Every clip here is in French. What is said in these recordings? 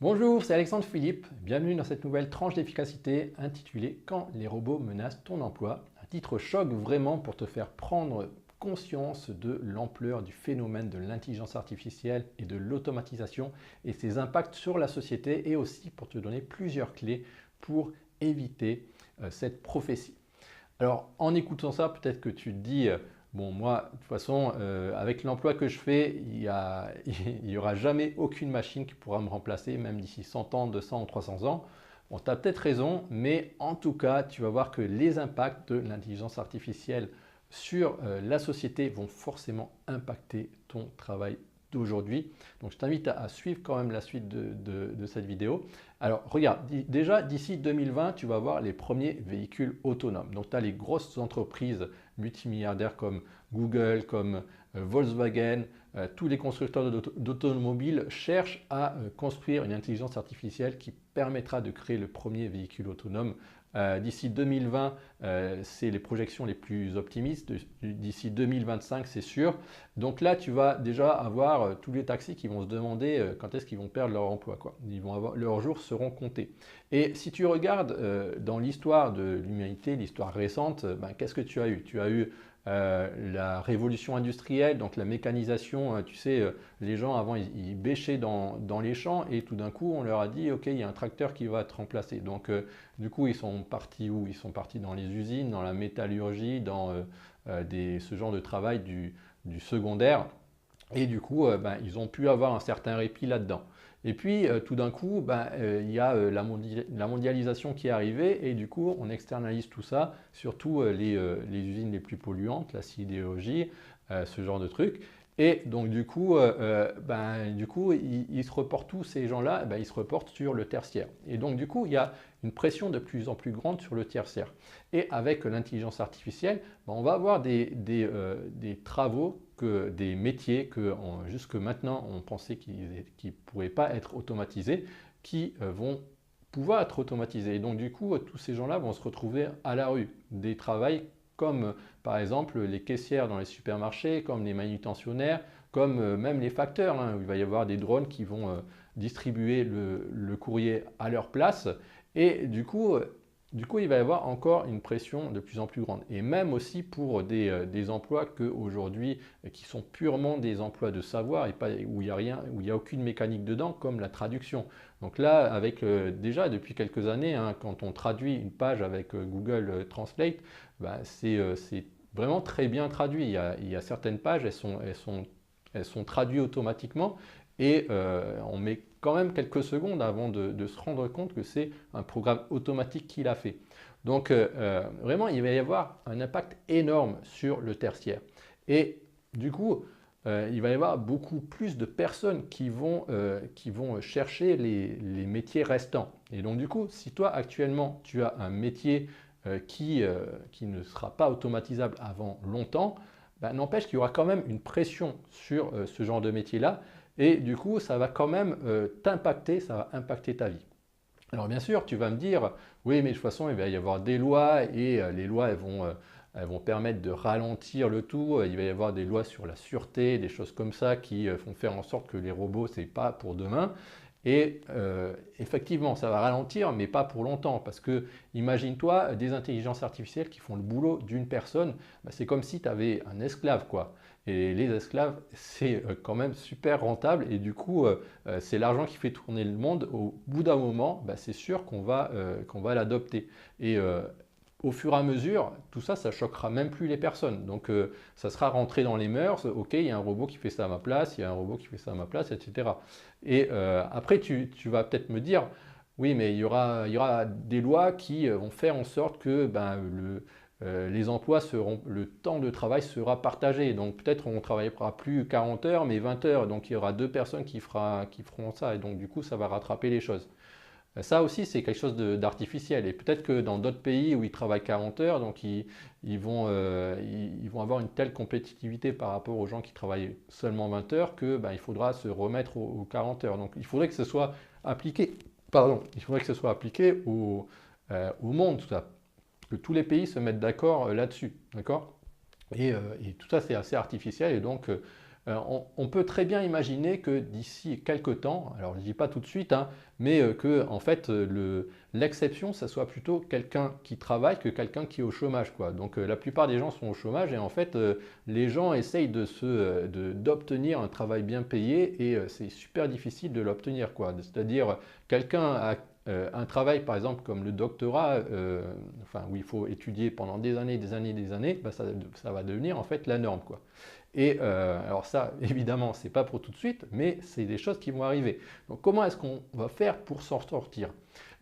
Bonjour, c'est Alexandre Philippe. Bienvenue dans cette nouvelle tranche d'efficacité intitulée Quand les robots menacent ton emploi. Un titre choc vraiment pour te faire prendre conscience de l'ampleur du phénomène de l'intelligence artificielle et de l'automatisation et ses impacts sur la société et aussi pour te donner plusieurs clés pour éviter cette prophétie. Alors, en écoutant ça, peut-être que tu te dis, bon, moi, de toute façon, avec l'emploi que je fais, il y aura jamais aucune machine qui pourra me remplacer, même d'ici 100 ans, 200 ou 300 ans. Bon, tu as peut-être raison, mais en tout cas, tu vas voir que les impacts de l'intelligence artificielle sur la société vont forcément impacter ton travail d'aujourd'hui. Donc, je t'invite à suivre quand même la suite de cette vidéo. Alors, regarde, déjà d'ici 2020, tu vas voir les premiers véhicules autonomes. Donc, tu as les grosses entreprises multimilliardaires comme Google, comme Volkswagen, tous les constructeurs d'automobiles cherchent à construire une intelligence artificielle qui permettra de créer le premier véhicule autonome. D'ici 2020, c'est les projections les plus optimistes. D'ici 2025, c'est sûr. Donc là, tu vas déjà avoir tous les taxis qui vont se demander quand est-ce qu'ils vont perdre leur emploi, quoi. Leurs jours seront comptés. Et si tu regardes dans l'histoire de l'humanité, l'histoire récente, ben, qu'est-ce que tu as eu? Tu as eu la révolution industrielle, donc la mécanisation. Tu sais, les gens avant, ils bêchaient dans les champs et tout d'un coup, on leur a dit, OK, il y a un tracteur qui va te remplacer. Donc, du coup, ils sont partis où? Ils sont partis dans les usines, dans la métallurgie, dans ce genre de travail du secondaire. Et du coup, ben, ils ont pu avoir un certain répit là-dedans. Et puis, tout d'un coup, ben, il y a la mondialisation qui est arrivée et du coup, on externalise tout ça, surtout les usines les plus polluantes, la sidérurgie, ce genre de trucs. Et donc, du coup, ils se reportent tous ces gens-là, ben, ils se reportent sur le tertiaire. Et donc, du coup, il y a une pression de plus en plus grande sur le tertiaire. Et avec l'intelligence artificielle, ben, on va avoir des travaux, des métiers que jusque maintenant on pensait qu'ils ne pourraient pas être automatisés, qui vont pouvoir être automatisés. Et donc du coup, tous ces gens-là vont se retrouver à la rue. Des travails comme par exemple les caissières dans les supermarchés, comme les manutentionnaires, comme même les facteurs, hein, où il va y avoir des drones qui vont distribuer le courrier à leur place. Et du coup, il va y avoir encore une pression de plus en plus grande. Et même aussi pour des emplois qu'aujourd'hui, qui sont purement des emplois de savoir et pas, où il n'y a rien, où il n'y a aucune mécanique dedans, comme la traduction. Donc là, avec déjà depuis quelques années, hein, quand on traduit une page avec Google Translate, bah, c'est vraiment très bien traduit. Il y a certaines pages, elles sont traduites automatiquement et on met quand même quelques secondes avant de se rendre compte que c'est un programme automatique qui l'a fait. Donc vraiment, il va y avoir un impact énorme sur le tertiaire. Et du coup, il va y avoir beaucoup plus de personnes qui vont chercher les métiers restants. Et donc du coup, si toi actuellement tu as un métier qui ne sera pas automatisable avant longtemps, ben, n'empêche qu'il y aura quand même une pression sur ce genre de métier-là. Et du coup, ça va quand même t'impacter, ça va impacter ta vie. Alors bien sûr, tu vas me dire, oui, mais de toute façon, il va y avoir des lois et les lois, elles vont permettre de ralentir le tout. Il va y avoir des lois sur la sûreté, des choses comme ça qui vont faire en sorte que les robots, ce n'est pas pour demain. Et effectivement, ça va ralentir, mais pas pour longtemps. Parce que imagine-toi des intelligences artificielles qui font le boulot d'une personne. Bah, c'est comme si tu avais un esclave, quoi. Et les esclaves, c'est quand même super rentable. Et du coup, c'est l'argent qui fait tourner le monde. Au bout d'un moment, bah, c'est sûr qu'on va l'adopter. Et au fur et à mesure, tout ça, ça choquera même plus les personnes. Donc, ça sera rentré dans les mœurs. Ok, il y a un robot qui fait ça à ma place, il y a un robot qui fait ça à ma place, etc. Et après, tu vas peut-être me dire, oui, mais il y aura des lois qui vont faire en sorte que ben, les emplois seront, le temps de travail sera partagé. Donc peut-être on ne travaillera plus 40 heures, mais 20 heures. Donc il y aura deux personnes qui feront ça. Et donc du coup, ça va rattraper les choses. Ça aussi, c'est quelque chose d'artificiel. Et peut-être que dans d'autres pays où ils travaillent 40 heures, donc ils vont avoir une telle compétitivité par rapport aux gens qui travaillent seulement 20 heures que ben, il faudra se remettre aux 40 heures. Donc il faudrait que ce soit appliqué, pardon, il faudrait que ce soit appliqué au monde, tout ça. Que tous les pays se mettent d'accord là-dessus. D'accord? Et tout ça, c'est assez artificiel. Et donc, On peut très bien imaginer que d'ici quelques temps, alors je ne dis pas tout de suite, hein, mais que en fait l'exception, ça soit plutôt quelqu'un qui travaille que quelqu'un qui est au chômage, quoi. Donc la plupart des gens sont au chômage et en fait les gens essayent d'obtenir un travail bien payé et c'est super difficile de l'obtenir, quoi. C'est-à-dire quelqu'un a un travail par exemple comme le doctorat, enfin, où il faut étudier pendant des années, des années, des années, bah, ça va devenir en fait la norme, quoi. Et alors ça, évidemment, c'est pas pour tout de suite, mais c'est des choses qui vont arriver. Donc comment est-ce qu'on va faire pour s'en sortir?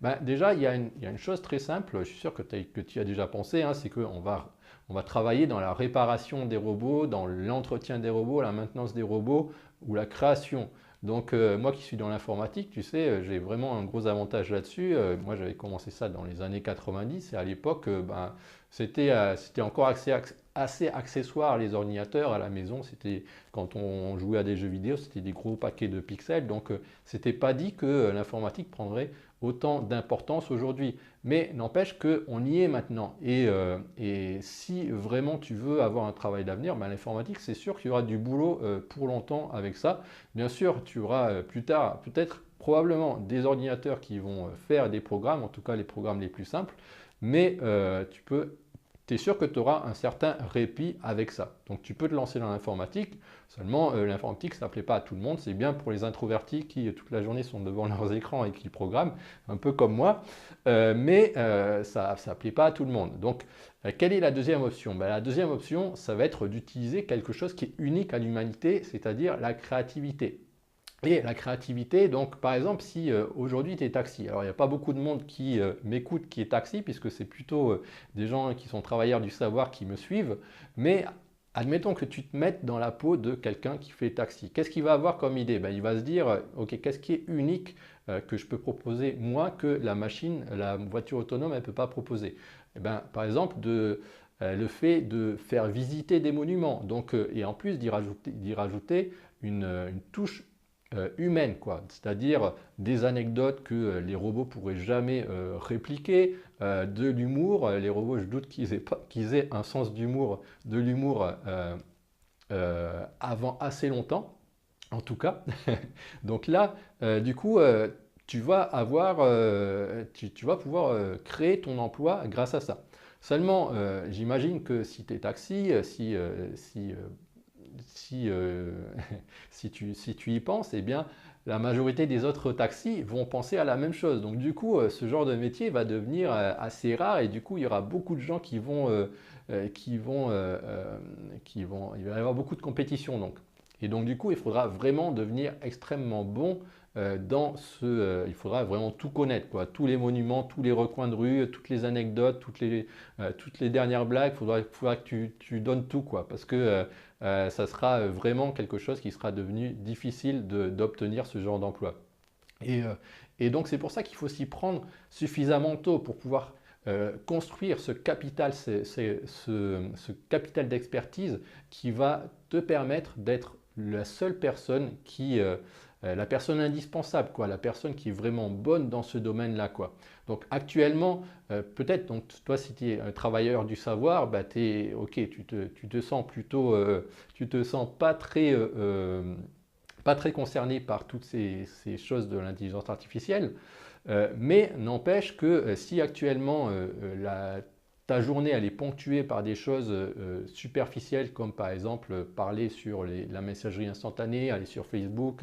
Ben, déjà, il y a une chose très simple, je suis sûr que tu y as déjà pensé, hein, c'est on va travailler dans la réparation des robots, dans l'entretien des robots, la maintenance des robots ou la création. Donc moi qui suis dans l'informatique, tu sais, j'ai vraiment un gros avantage là-dessus. Moi j'avais commencé ça dans les années 90 et à l'époque, ben, c'était encore assez accessoire les ordinateurs à la maison. C'était quand on jouait à des jeux vidéo, c'était des gros paquets de pixels. Donc c'était pas dit que l'informatique prendrait autant d'importance aujourd'hui. Mais n'empêche qu'on y est maintenant. Et si vraiment tu veux avoir un travail d'avenir, ben, l'informatique, c'est sûr qu'il y aura du boulot pour longtemps avec ça. Bien sûr, tu auras plus tard peut-être probablement des ordinateurs qui vont faire des programmes, en tout cas les programmes les plus simples, mais tu es sûr que tu auras un certain répit avec ça. Donc tu peux te lancer dans l'informatique, seulement l'informatique ça ne plaît pas à tout le monde, c'est bien pour les introvertis qui toute la journée sont devant leurs écrans et qui programment, un peu comme moi, mais ça ne plaît pas à tout le monde. Donc quelle est la deuxième option? Ben, la deuxième option, ça va être d'utiliser quelque chose qui est unique à l'humanité, c'est-à-dire la créativité. Et la créativité, donc par exemple, si aujourd'hui tu es taxi, alors il n'y a pas beaucoup de monde qui m'écoute qui est taxi, puisque c'est plutôt des gens qui sont travailleurs du savoir qui me suivent, mais admettons que tu te mettes dans la peau de quelqu'un qui fait taxi. Qu'est-ce qu'il va avoir comme idée? Ben, il va se dire, ok, qu'est-ce qui est unique que je peux proposer moi que la machine, la voiture autonome, elle ne peut pas proposer? Eh ben, par exemple, le fait de faire visiter des monuments, donc, et en plus d'y rajouter une touche humaine, quoi. C'est-à-dire des anecdotes que les robots pourraient jamais répliquer, de l'humour. Les robots, je doute qu'ils aient un sens d'humour, de l'humour avant assez longtemps, en tout cas. Donc là, du coup, tu vas pouvoir créer ton emploi grâce à ça. Seulement, j'imagine que si tu es taxi, si, si tu y penses, eh bien, la majorité des autres taxis vont penser à la même chose. Donc du coup, ce genre de métier va devenir assez rare et du coup, il y aura beaucoup de gens il va y avoir beaucoup de compétition donc. Et donc du coup, il faudra vraiment devenir extrêmement bon il faudra vraiment tout connaître, quoi. Tous les monuments, tous les recoins de rue, toutes les anecdotes, toutes les dernières blagues, faudra que tu donnes tout, quoi, parce que ça sera vraiment quelque chose qui sera devenu difficile d'obtenir ce genre d'emploi. Et, euh, et donc c'est pour ça qu'il faut s'y prendre suffisamment tôt pour pouvoir construire ce capital, ce capital d'expertise qui va te permettre d'être la seule personne la personne indispensable, quoi, la personne qui est vraiment bonne dans ce domaine-là, quoi. Donc actuellement, peut-être, donc toi si tu es un travailleur du savoir, bah, ok, tu te sens plutôt, tu te sens pas très concerné par toutes ces choses de l'intelligence artificielle, mais n'empêche que si actuellement ta journée elle est ponctuée par des choses superficielles comme par exemple parler sur la messagerie instantanée, aller sur Facebook,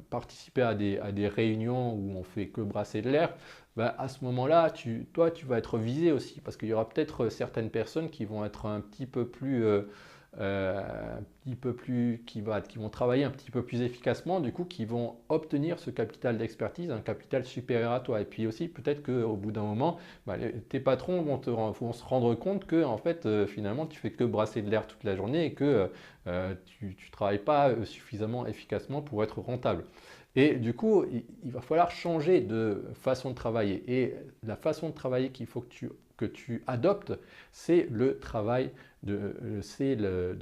participer à des réunions où on fait que brasser de l'air, ben, à ce moment-là, toi tu vas être visé aussi parce qu'il y aura peut-être certaines personnes qui vont être un petit peu plus, qui vont travailler un petit peu plus efficacement, du coup, qui vont obtenir ce capital d'expertise, un capital supérieur à toi. Et puis aussi, peut-être qu'au bout d'un moment, bah, tes patrons vont se rendre compte que, en fait, finalement, tu fais que brasser de l'air toute la journée et que tu ne travailles pas suffisamment efficacement pour être rentable. Et du coup, il va falloir changer de façon de travailler. Et la façon de travailler qu'il faut que tu adoptes, c'est de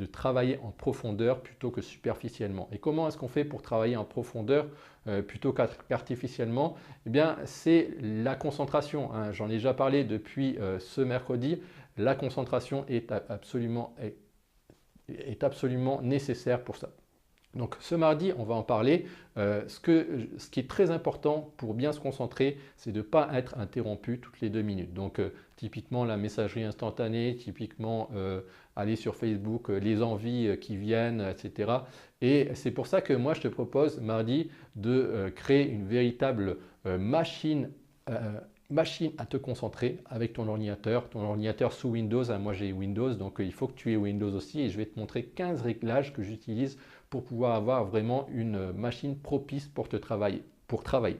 travailler en profondeur plutôt que superficiellement. Et comment est-ce qu'on fait pour travailler en profondeur plutôt qu'artificiellement? Eh bien, c'est la concentration, hein. J'en ai déjà parlé depuis ce mercredi. La concentration est absolument est absolument nécessaire pour ça. Donc ce mardi, on va en parler. Ce qui est très important pour bien se concentrer, c'est de ne pas être interrompu toutes les 2 minutes. Donc typiquement la messagerie instantanée, typiquement aller sur Facebook, les envies qui viennent, etc. Et c'est pour ça que moi je te propose mardi de créer une véritable machine à te concentrer avec ton ordinateur sous Windows. Moi j'ai Windows, donc il faut que tu aies Windows aussi et je vais te montrer 15 réglages que j'utilise pour pouvoir avoir vraiment une machine propice pour travailler.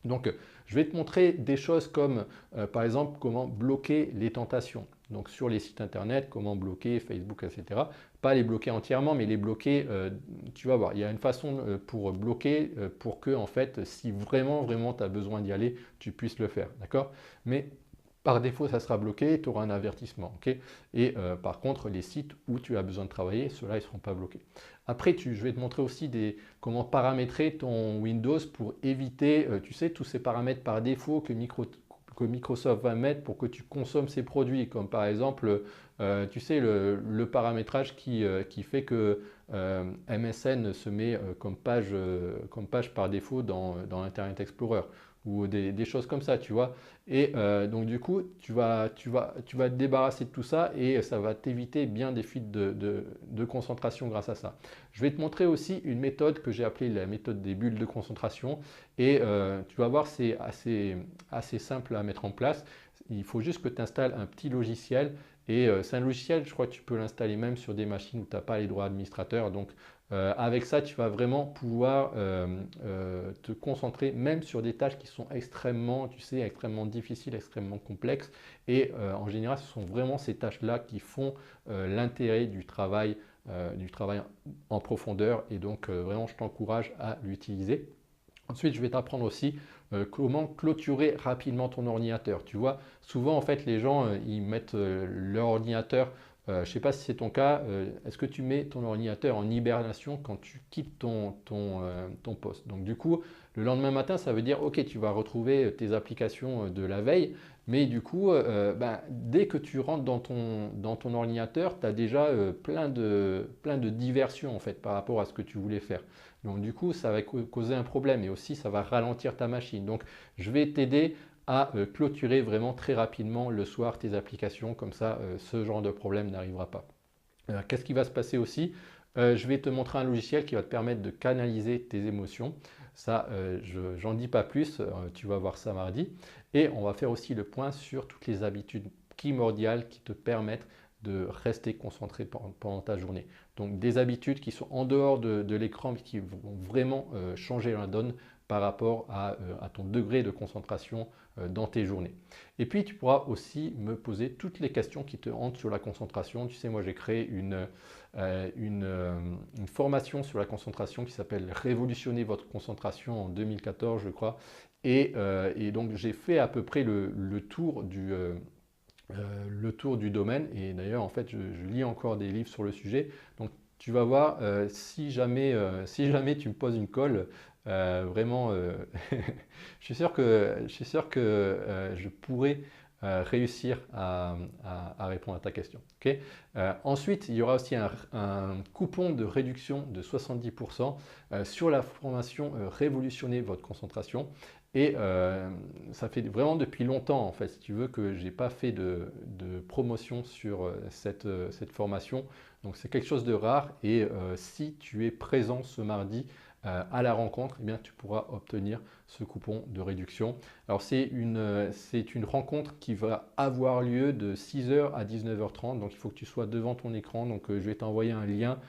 Donc je vais te montrer des choses comme par exemple comment bloquer les tentations. Donc sur les sites internet, comment bloquer Facebook, etc. Pas les bloquer entièrement, mais les bloquer, tu vas voir, il y a une façon pour bloquer, pour que en fait, si vraiment tu as besoin d'y aller, tu puisses le faire, d'accord? Mais par défaut, ça sera bloqué, tu auras un avertissement, ok? Et par contre, les sites où tu as besoin de travailler, ceux-là, ils ne seront pas bloqués. Après, je vais te montrer aussi comment paramétrer ton Windows pour éviter, tu sais, tous ces paramètres par défaut que Microsoft va mettre pour que tu consommes ces produits, comme par exemple, tu sais, le paramétrage qui fait que MSN se met comme page par défaut dans Internet Explorer ou des choses comme ça, tu vois. Et donc du coup, tu vas te débarrasser de tout ça et ça va t'éviter bien des fuites de concentration grâce à ça. Je vais te montrer aussi une méthode que j'ai appelée la méthode des bulles de concentration et tu vas voir, c'est assez simple à mettre en place. Il faut juste que tu installes un petit logiciel et c'est un logiciel, je crois que tu peux l'installer même sur des machines où tu n'as pas les droits administrateurs. Donc avec ça, tu vas vraiment pouvoir te concentrer même sur des tâches qui sont extrêmement, tu sais, extrêmement difficiles, extrêmement complexes. Et en général, ce sont vraiment ces tâches-là qui font l'intérêt du travail en profondeur. Et donc, vraiment, je t'encourage à l'utiliser. Ensuite, je vais t'apprendre aussi comment clôturer rapidement ton ordinateur. Tu vois, souvent, en fait, les gens, ils mettent leur ordinateur. Je ne sais pas si c'est ton cas. Est-ce que tu mets ton ordinateur en hibernation quand tu quittes ton poste? Donc, du coup, le lendemain matin, ça veut dire, OK, tu vas retrouver tes applications de la veille. Mais du coup, dès que tu rentres dans ton ordinateur, tu as déjà plein de diversions en fait par rapport à ce que tu voulais faire. Donc du coup, ça va causer un problème et aussi ça va ralentir ta machine. Donc je vais t'aider à clôturer vraiment très rapidement le soir tes applications, comme ça ce genre de problème n'arrivera pas. Qu'est-ce qui va se passer aussi? Je vais te montrer un logiciel qui va te permettre de canaliser tes émotions. Ça, j'en dis pas plus, tu vas voir ça mardi. Et on va faire aussi le point sur toutes les habitudes primordiales qui te permettent de rester concentré pendant ta journée. Donc des habitudes qui sont en dehors de l'écran mais qui vont vraiment changer la donne par rapport à ton degré de concentration dans tes journées. Et puis tu pourras aussi me poser toutes les questions qui te hantent sur la concentration. Tu sais, moi j'ai créé une formation sur la concentration qui s'appelle Révolutionner votre concentration en 2014, je crois. Et donc j'ai fait à peu près le tour du domaine. Et d'ailleurs, en fait, je lis encore des livres sur le sujet. Donc tu vas voir, si jamais tu me poses une colle, vraiment, je suis sûr que je pourrais réussir à répondre à ta question. Ok. Ensuite, il y aura aussi un coupon de réduction de 70% sur la formation Révolutionner votre concentration. Et ça fait vraiment depuis longtemps, en fait, si tu veux, que je n'ai pas fait de promotion sur cette formation. Donc c'est quelque chose de rare et si tu es présent ce mardi à la rencontre, eh bien, tu pourras obtenir ce coupon de réduction. Alors c'est une rencontre qui va avoir lieu de 6h à 19h30, donc il faut que tu sois devant ton écran. Donc je vais t'envoyer un lien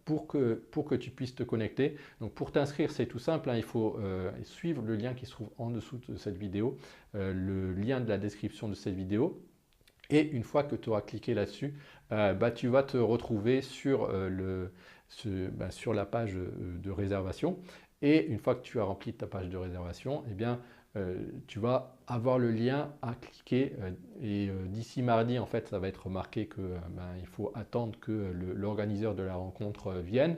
pour que tu puisses te connecter. Donc pour t'inscrire, c'est tout simple, hein, il faut suivre le lien qui se trouve en dessous de cette vidéo, le lien de la description de cette vidéo. Et une fois que tu auras cliqué là-dessus, tu vas te retrouver sur la page de réservation. Et une fois que tu as rempli ta page de réservation, eh bien, tu vas avoir le lien à cliquer. Et d'ici mardi, en fait, ça va être marqué qu'il faut attendre que l'organiseur de la rencontre vienne.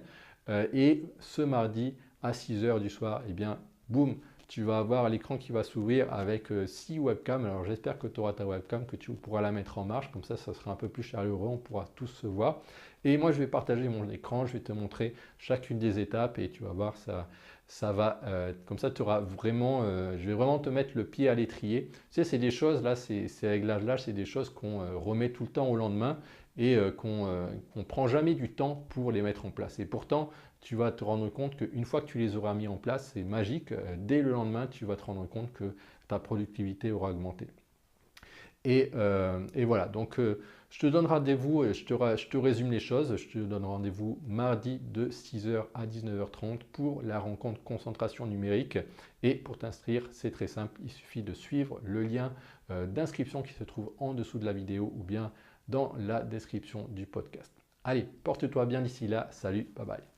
Et ce mardi, à 6h du soir, eh bien, boum, tu vas avoir l'écran qui va s'ouvrir avec 6 webcams. Alors j'espère que tu auras ta webcam, que tu pourras la mettre en marche, comme ça sera un peu plus chaleureux, on pourra tous se voir. Et moi je vais partager mon écran, je vais te montrer chacune des étapes et tu vas voir, ça va, comme ça tu auras vraiment, je vais vraiment te mettre le pied à l'étrier. Tu sais, c'est des choses, là, ces réglages-là, c'est des choses qu'on remet tout le temps au lendemain et qu'on ne prend jamais du temps pour les mettre en place. Et pourtant, tu vas te rendre compte qu'une fois que tu les auras mis en place, c'est magique. Dès le lendemain, tu vas te rendre compte que ta productivité aura augmenté. Et voilà, donc je te donne rendez-vous, je te résume les choses, je te donne rendez-vous mardi de 6h à 19h30 pour la rencontre concentration numérique. Et pour t'inscrire, c'est très simple, il suffit de suivre le lien d'inscription qui se trouve en dessous de la vidéo ou bien dans la description du podcast. Allez, porte-toi bien d'ici là, salut, bye bye.